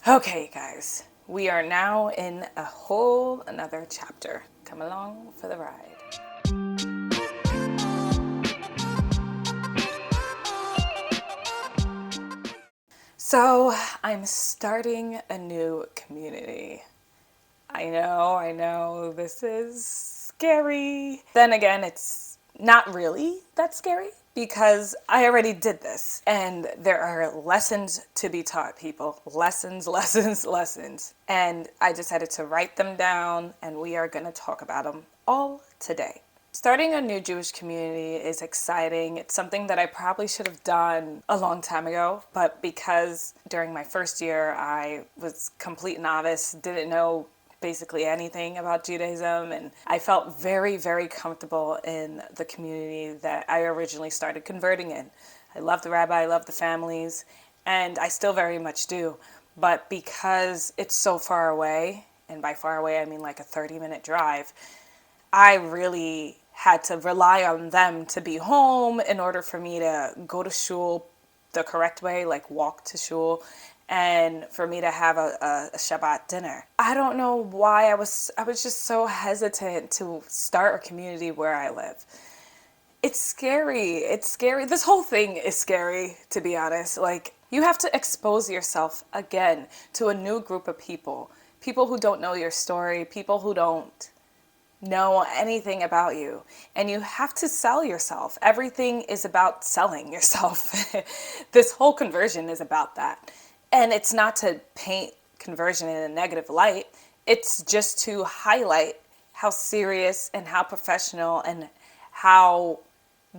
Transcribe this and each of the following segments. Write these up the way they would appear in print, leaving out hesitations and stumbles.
Okay, guys, we are now in a whole another chapter. Come along for the ride. So, I'm starting a new community. I know, this is scary. Then again, it's not really that scary because I already did this. And there are lessons to be taught, people. Lessons, lessons, lessons. And I decided to write them down, and we are going to talk about them all today. Starting a new Jewish community is exciting. It's something that I probably should have done a long time ago, but because during my first year I was complete novice, didn't know basically anything about Judaism, and I felt very, very comfortable in the community that I originally started converting in. I love the rabbi, I love the families, and I still very much do. But because it's so far away, and by far away I mean like a 30-minute drive, I really had to rely on them to be home in order for me to go to shul the correct way, like walk to shul, and for me to have a Shabbat dinner. I don't know why I was just so hesitant to start a community where I live. It's scary. It's scary. This whole thing is scary, to be honest. Like, you have to expose yourself again to a new group of people. People who don't know your story, people who don't know anything about you, and you have to sell yourself. Everything is about selling yourself. This whole conversion is about that. And it's not to paint conversion in a negative light, it's just to highlight how serious and how professional and how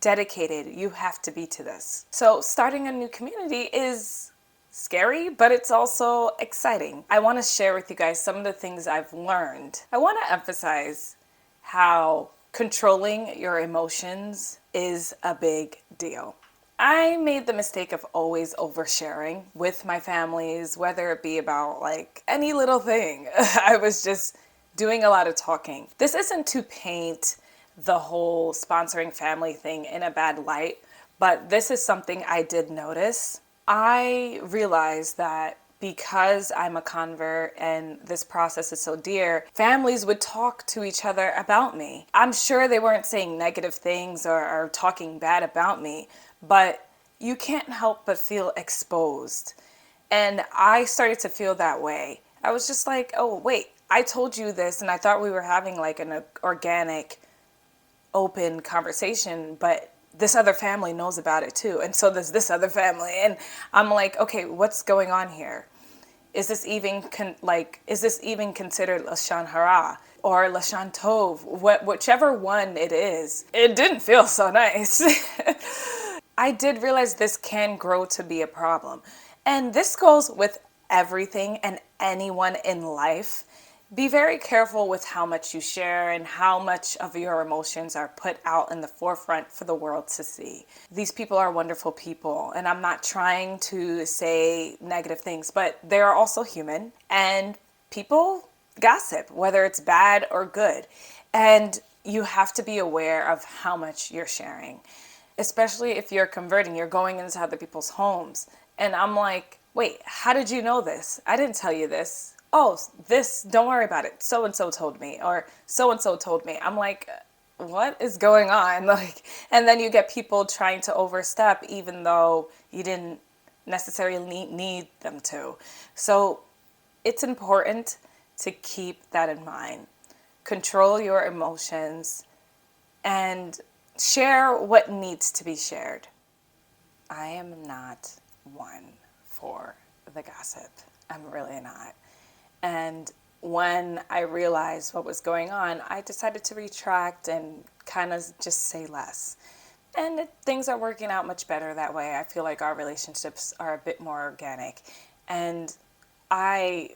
dedicated you have to be to this. So starting a new community is scary, but it's also exciting. I want to share with you guys some of the things I've learned. I want to emphasize how controlling your emotions is a big deal. I made the mistake of always oversharing with my families, whether it be about like any little thing. I was just doing a lot of talking. This isn't to paint the whole sponsoring family thing in a bad light, but this is something I did notice. I realized that because I'm a convert and this process is so dear, families would talk to each other about me. I'm sure they weren't saying negative things or talking bad about me, but you can't help but feel exposed. And I started to feel that way. I was just like, oh, wait, I told you this, and I thought we were having like an organic, open conversation, but this other family knows about it too, and so does this other family. And I'm like, okay, what's going on here? Is this even is this even considered lashon hara or lashon tov? Whichever one it is, it didn't feel so nice. I did realize this can grow to be a problem, and this goes with everything and anyone in life. Be very careful with how much you share and how much of your emotions are put out in the forefront for the world to see. These people are wonderful people, and I'm not trying to say negative things, but they are also human, and people gossip, whether it's bad or good. And you have to be aware of how much you're sharing, especially if you're converting, you're going into other people's homes. And I'm like, wait, how did you know this? I didn't tell you this. Oh, this, don't worry about it. So and so told me, or so and so told me. I'm like, what is going on? Like, and then you get people trying to overstep even though you didn't necessarily need them to. So it's important to keep that in mind. Control your emotions and share what needs to be shared. I am not one for the gossip. I'm really not. And when I realized what was going on, I decided to retract and kind of just say less. And things are working out much better that way. I feel like our relationships are a bit more organic. And I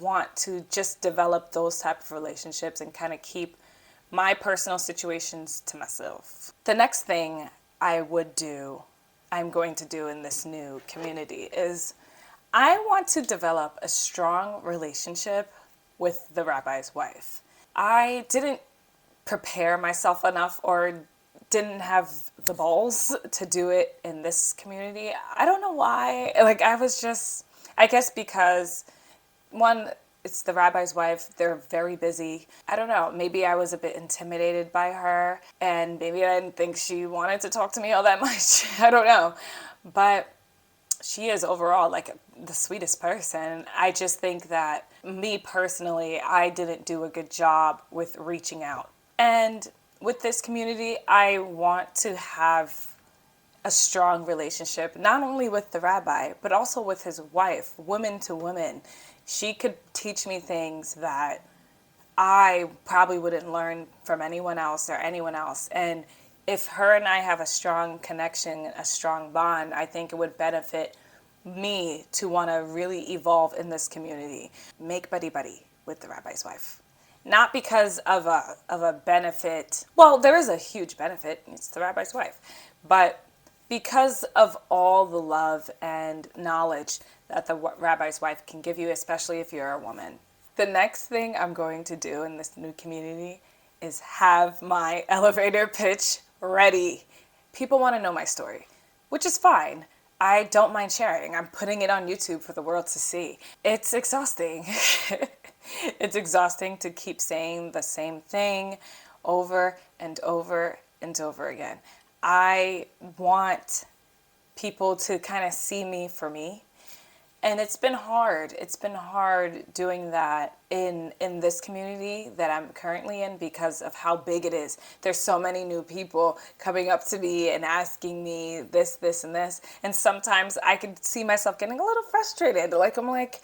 want to just develop those type of relationships and kind of keep my personal situations to myself. The next thing I'm going to do in this new community is I want to develop a strong relationship with the rabbi's wife. I didn't prepare myself enough or didn't have the balls to do it in this community. I don't know why. Like, I guess because, one, it's the rabbi's wife. They're very busy. I don't know. Maybe I was a bit intimidated by her, and maybe I didn't think she wanted to talk to me all that much. I don't know. But she is overall like the sweetest person. I just think that me personally, I didn't do a good job with reaching out. And with this community, I want to have a strong relationship, not only with the rabbi, but also with his wife, woman to woman. She could teach me things that I probably wouldn't learn from anyone else or anyone else. And if her and I have a strong connection, a strong bond, I think it would benefit me to want to really evolve in this community. Make buddy with the rabbi's wife. Not because of a benefit. Well, there is a huge benefit. It's the rabbi's wife. But because of all the love and knowledge that the rabbi's wife can give you, especially if you're a woman. The next thing I'm going to do in this new community is have my elevator pitch ready. People want to know my story, which is fine. I don't mind sharing. I'm putting it on YouTube for the world to see. It's exhausting. It's exhausting to keep saying the same thing over and over and over again. I want people to kind of see me for me. And it's been hard. It's been hard doing that in this community that I'm currently in because of how big it is. There's so many new people coming up to me and asking me this, and this. And sometimes I could see myself getting a little frustrated. Like, I'm like,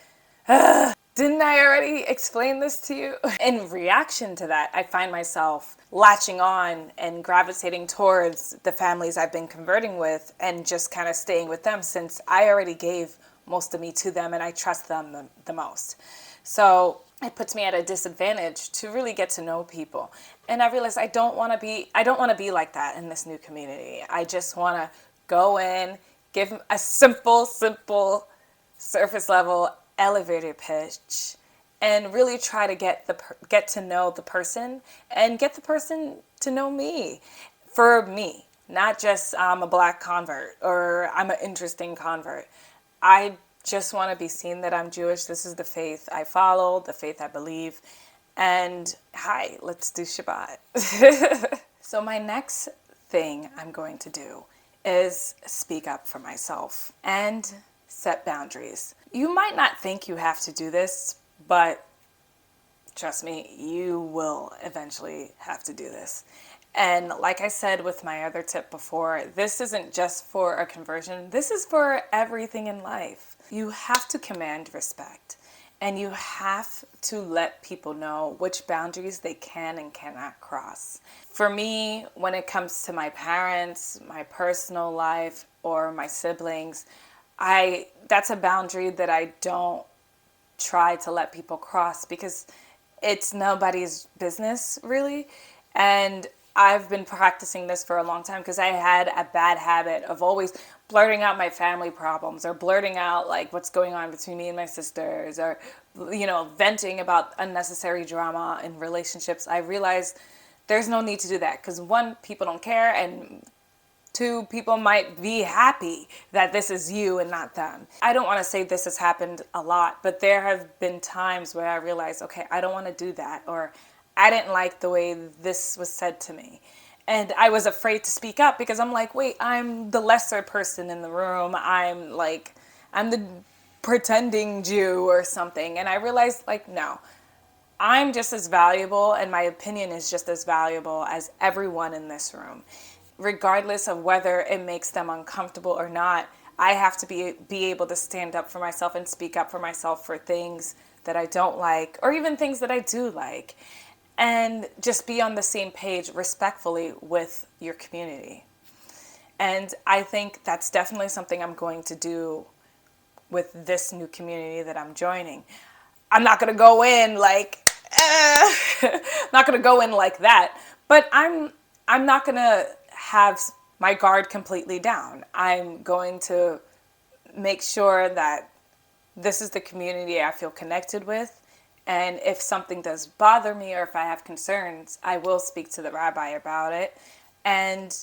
didn't I already explain this to you? In reaction to that, I find myself latching on and gravitating towards the families I've been converting with and just kind of staying with them since I already gave most of me to them and I trust them the most. So it puts me at a disadvantage to really get to know people. And I realized I don't want to be like that in this new community. I just want to go in, give a simple surface level elevator pitch and really try to get to know the person and get the person to know me for me, not just I'm a black convert or I'm an interesting convert. I just want to be seen that I'm Jewish. This is the faith I follow, the faith I believe. And hi, let's do Shabbat. So my next thing I'm going to do is speak up for myself and set boundaries. You might not think you have to do this, but trust me, you will eventually have to do this. And like I said with my other tip before, this isn't just for a conversion. This is for everything in life. You have to command respect and you have to let people know which boundaries they can and cannot cross. For me, when it comes to my parents, my personal life, or my siblings, that's a boundary that I don't try to let people cross because it's nobody's business really. And I've been practicing this for a long time because I had a bad habit of always blurting out my family problems or blurting out like what's going on between me and my sisters or, venting about unnecessary drama in relationships. I realized there's no need to do that because one, people don't care, and two, people might be happy that this is you and not them. I don't want to say this has happened a lot, but there have been times where I realized, okay, I don't want to do that, or I didn't like the way this was said to me. And I was afraid to speak up because I'm like, wait, I'm the lesser person in the room. I'm the pretending Jew or something. And I realized, like, no, I'm just as valuable and my opinion is just as valuable as everyone in this room. Regardless of whether it makes them uncomfortable or not, I have to be able to stand up for myself and speak up for myself for things that I don't like or even things that I do like. And just be on the same page respectfully with your community. And I think that's definitely something I'm going to do with this new community that I'm joining. I'm not going to go in like, not going to go in like that, but I'm not going to have my guard completely down. I'm going to make sure that this is the community I feel connected with. And if something does bother me or if I have concerns, I will speak to the rabbi about it. And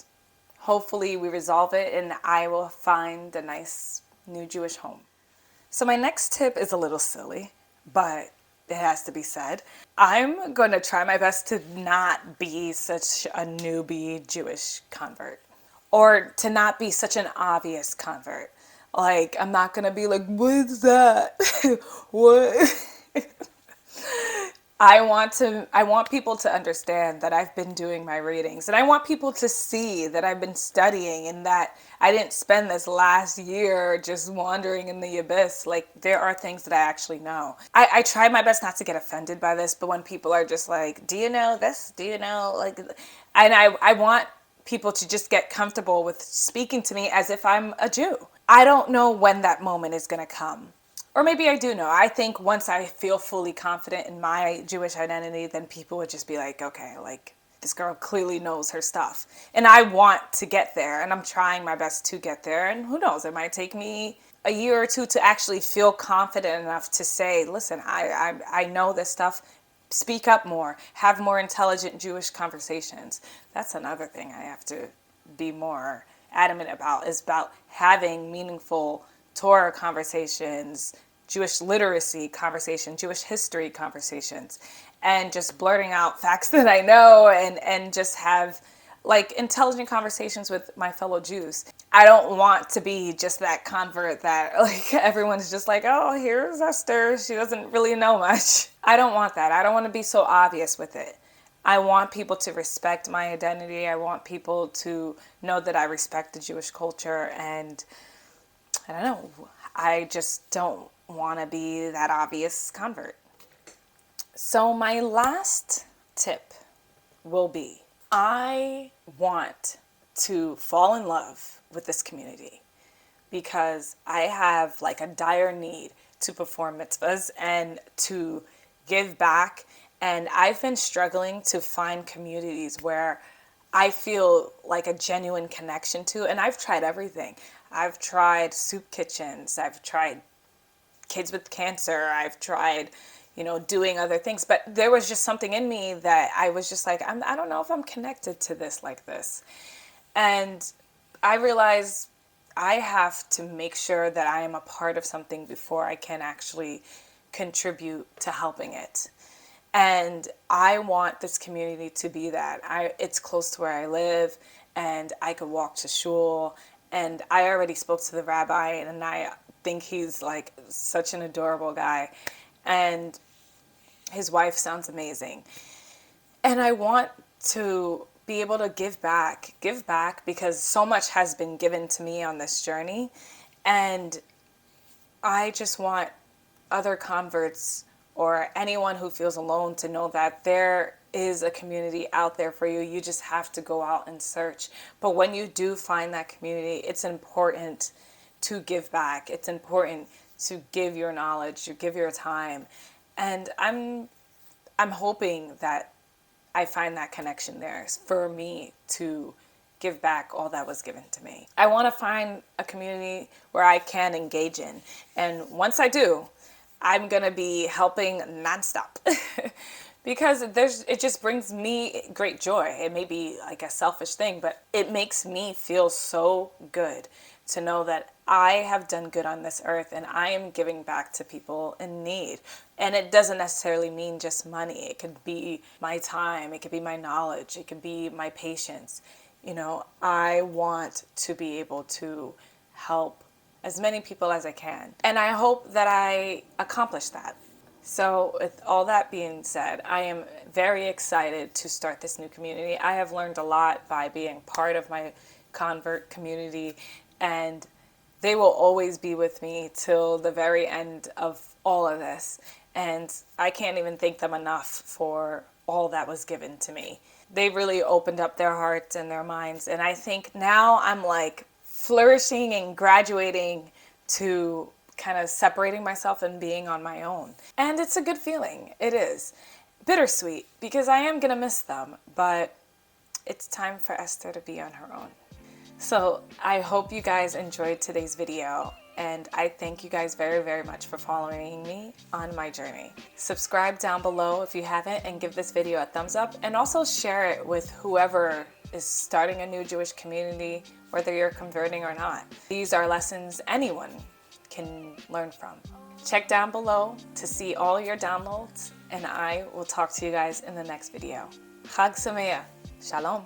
hopefully we resolve it and I will find a nice new Jewish home. So my next tip is a little silly, but it has to be said. I'm going to try my best to not be such a newbie Jewish convert, or to not be such an obvious convert. Like, I'm not going to be like, what's that? What? I want people to understand that I've been doing my readings, and I want people to see that I've been studying, and that I didn't spend this last year just wandering in the abyss. Like, there are things that I actually know. I try my best not to get offended by this, but when people are just like, do you know this? Do you know, like, and I want people to just get comfortable with speaking to me as if I'm a Jew. I don't know when that moment is going to come. Or maybe I do know. I think once I feel fully confident in my Jewish identity, then people would just be like, okay, like, this girl clearly knows her stuff. And I want to get there, and I'm trying my best to get there. And who knows, it might take me a year or two to actually feel confident enough to say, listen, I know this stuff. Speak up more. Have more intelligent Jewish conversations. That's another thing I have to be more adamant about, is about having meaningful Torah conversations, Jewish literacy conversations, Jewish history conversations, and just blurting out facts that I know, and just have like intelligent conversations with my fellow Jews. I don't want to be just that convert that like everyone's just like, oh, here's Esther, she doesn't really know much. I don't want that. I don't want to be so obvious with it. I want people to respect my identity. I want people to know that I respect the Jewish culture, and I don't know, I just don't want to be that obvious convert. So my last tip will be, I want to fall in love with this community because I have like a dire need to perform mitzvahs and to give back. And I've been struggling to find communities where I feel like a genuine connection to. And I've tried everything. I've tried soup kitchens. I've tried kids with cancer. I've tried, doing other things. But there was just something in me that I was just like, I don't know if I'm connected to this like this. And I realized I have to make sure that I am a part of something before I can actually contribute to helping it. And I want this community to be that. It's close to where I live, and I could walk to shul. And I already spoke to the rabbi, and I think he's like such an adorable guy. And his wife sounds amazing. And I want to be able to give back because so much has been given to me on this journey. And I just want other converts or anyone who feels alone to know that there is a community out there for you. You just have to go out and search. But when you do find that community, it's important to give back. It's important to give your knowledge, to give your time. And I'm hoping that I find that connection there for me to give back all that was given to me. I want to find a community where I can engage in. And once I do, I'm going to be helping nonstop because it just brings me great joy. It may be like a selfish thing, but it makes me feel so good to know that I have done good on this earth and I am giving back to people in need. And it doesn't necessarily mean just money. It could be my time. It could be my knowledge. It could be my patience. I want to be able to help as many people as I can. And I hope that I accomplish that. So with all that being said, I am very excited to start this new community. I have learned a lot by being part of my convert community, and they will always be with me till the very end of all of this. And I can't even thank them enough for all that was given to me. They really opened up their hearts and their minds. And I think now I'm like flourishing and graduating to kind of separating myself and being on my own. And it's a good feeling. It is. Bittersweet because I am going to miss them, but it's time for Esther to be on her own. So I hope you guys enjoyed today's video, and I thank you guys very, very much for following me on my journey. Subscribe down below if you haven't, and give this video a thumbs up, and also share it with whoever is starting a new Jewish community, whether you're converting or not. These are lessons anyone can learn from. Check down below to see all your downloads, and I will talk to you guys in the next video. Chag Sameach. Shalom.